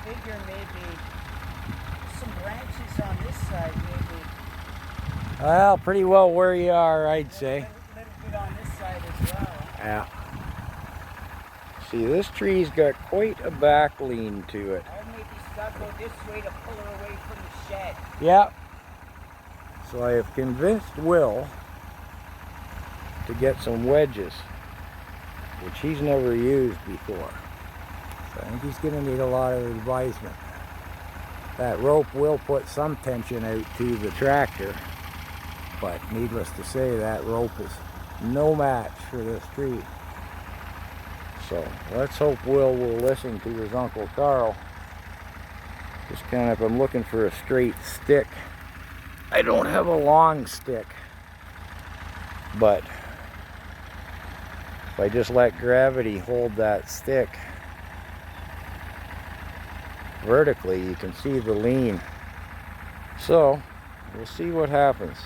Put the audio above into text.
figure maybe some branches on this side, maybe. Well, pretty well where you are, I'd say. Little bit on this side as well. Yeah. See, this tree's got quite a back lean to it. Or maybe start go this way to pull her away from the shed. Yeah. So I have convinced Will to get some wedges, which he's never used before. So I think he's going to need a lot of advisement. That rope will put some tension out to the tractor, but needless to say, that rope is no match for this tree. So let's hope Will listen to his Uncle Carl. Just kind of, I'm looking for a straight stick. I don't have a long stick, but if I just let gravity hold that stick vertically, you can see the lean. So we'll see what happens.